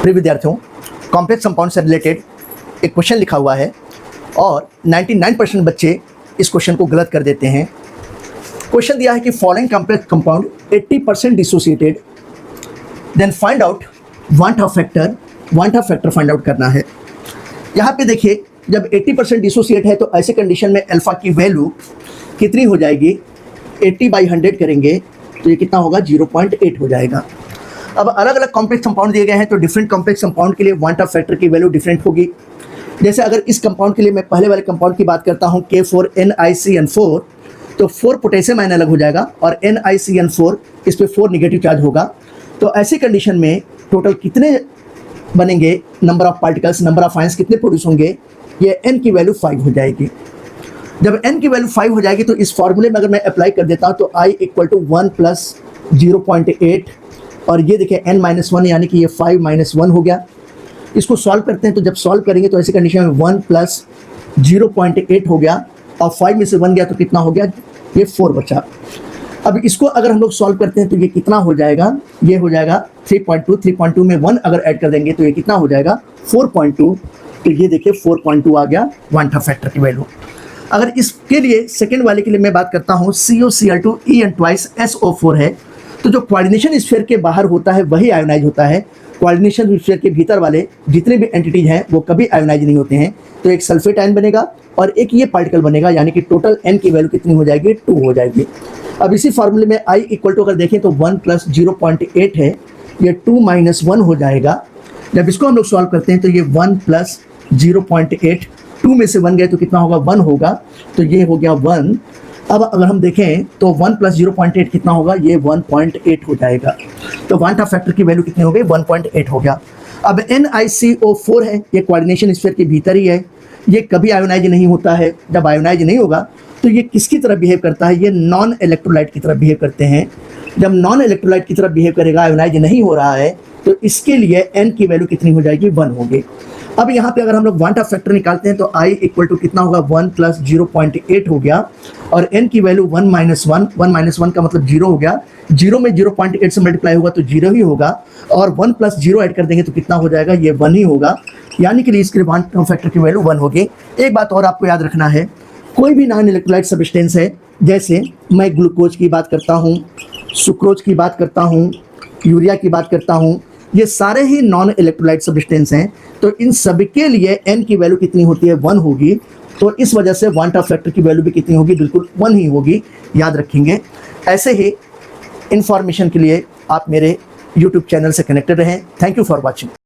प्रिय विद्यार्थियों, complex compound से रिलेटेड एक क्वेश्चन लिखा हुआ है और 99% बच्चे इस क्वेश्चन को गलत कर देते हैं। क्वेश्चन दिया है कि following complex compound 80% dissociated, then find out van't Hoff factor find out करना है। यहाँ पे देखिए, जब 80% डिसोसिएट है तो ऐसे कंडीशन में अल्फा की वैल्यू कितनी हो जाएगी, 80/100 करेंगे तो ये कितना होगा, 0.8 हो जाएगा। अब अलग अलग कॉम्प्लेक्स कंपाउंड दिए गए हैं तो डिफरेंट कॉम्प्लेक्स कंपाउंड के लिए वांट ऑफ फैक्टर की वैल्यू डिफरेंट होगी। जैसे अगर इस कंपाउंड के लिए मैं पहले वाले कंपाउंड की बात करता हूँ K4NiCN4, तो 4 पोटेशियम आयन अलग हो जाएगा और NiCN4 इस पे 4 निगेटिव चार्ज होगा। तो ऐसी कंडीशन में टोटल कितने बनेंगे, number of particles, number of ions कितने प्रोड्यूस होंगे, ये n की वैल्यू 5 हो जाएगी। जब n की वैल्यू 5 हो जाएगी तो इस फॉर्मूले में अगर मैं अप्लाई कर देता हूँ तो I = 1 + 0.8 और ये देखिए n-1 यानी कि ये 5 - 1 हो गया। इसको सॉल्व करते हैं तो जब सॉल्व करेंगे तो ऐसी कंडीशन में 1 + 0.8 हो गया और 5 में से 1 गया तो कितना हो गया, ये 4 बचा। अब इसको अगर हम लोग सॉल्व करते हैं तो ये कितना हो जाएगा, ये हो जाएगा 3.2 में 1 अगर ऐड कर देंगे तो ये कितना हो जाएगा, 4.2। तो ये देखिए 4.2 आ गया वांट ऑफ फैक्टर की वैल्यू। अगर इसके लिए सेकेंड वाले के लिए मैं बात करता हूँ COCl2 En2SO4 है, तो जो कोऑर्डिनेशन स्फीयर के बाहर होता है वही आयोनाइज होता है। कोऑर्डिनेशन स्फीयर के भीतर वाले जितने भी एंटिटीज हैं वो कभी आयोनाइज नहीं होते हैं। तो एक सल्फेट आयन बनेगा और एक ये पार्टिकल बनेगा, यानी कि टोटल n की वैल्यू कितनी हो जाएगी, 2 हो जाएगी। अब इसी फार्मूले में I = अगर देखें तो 1 + 0.8 है, ये 2 - 1 हो जाएगा। जब इसको हम लोग सॉल्व करते हैं तो ये 1 + 0.8, 2 में से 1 गए तो कितना होगा, 1 होगा। तो ये हो गया 1। अब अगर हम देखें तो 1 + 0.8 कितना होगा, ये 1.8 हो जाएगा। तो वांट ऑफ फैक्टर की वैल्यू कितनी हो गई, 1.8 हो गया। अब NiCO4 है, ये कोऑर्डिनेशन स्फीयर के भीतर ही है, ये कभी आयोनाइज नहीं होता है। जब आयोनाइज नहीं होगा तो ये किसकी तरह बिहेव करता है, ये नॉन इलेक्ट्रोलाइट की तरह बिहेव करते हैं। जब नॉन इलेक्ट्रोलाइट की तरह बिहेव करेगा, आयोनाइज नहीं हो रहा है, तो इसके लिए n की वैल्यू कितनी हो जाएगी, 1 होगी। अब यहाँ पे अगर हम लोग वांट ऑफ फैक्टर निकालते हैं तो I = कितना होगा, 1 + 0.8 हो गया और n की वैल्यू 1 - 1 का मतलब 0 हो गया। 0 में 0.8 से मल्टीप्लाई होगा तो 0 ही होगा और 1 + 0 ऐड कर देंगे तो कितना हो जाएगा, ये 1 ही होगा। यानी कि इसके लिए वांट ऑफ फैक्टर की वैल्यू 1 होगी। एक बात और आपको याद रखना है, कोई भी नॉन इलेक्ट्रोलाइट सब्सटेंस है, जैसे मैं ग्लूकोज की बात करता हूँ, सुक्रोज की बात करता हूँ, यूरिया की बात करता हूँ, ये सारे ही नॉन इलेक्ट्रोलाइट सब्सटेंस हैं। तो इन सभी के लिए n की वैल्यू कितनी होती है, 1 होगी। तो इस वजह से वांट ऑफ फैक्टर की वैल्यू भी कितनी होगी, बिल्कुल 1 ही होगी, याद रखेंगे। ऐसे ही इंफॉर्मेशन के लिए आप मेरे YouTube चैनल से कनेक्टेड रहें। Thank you for watching.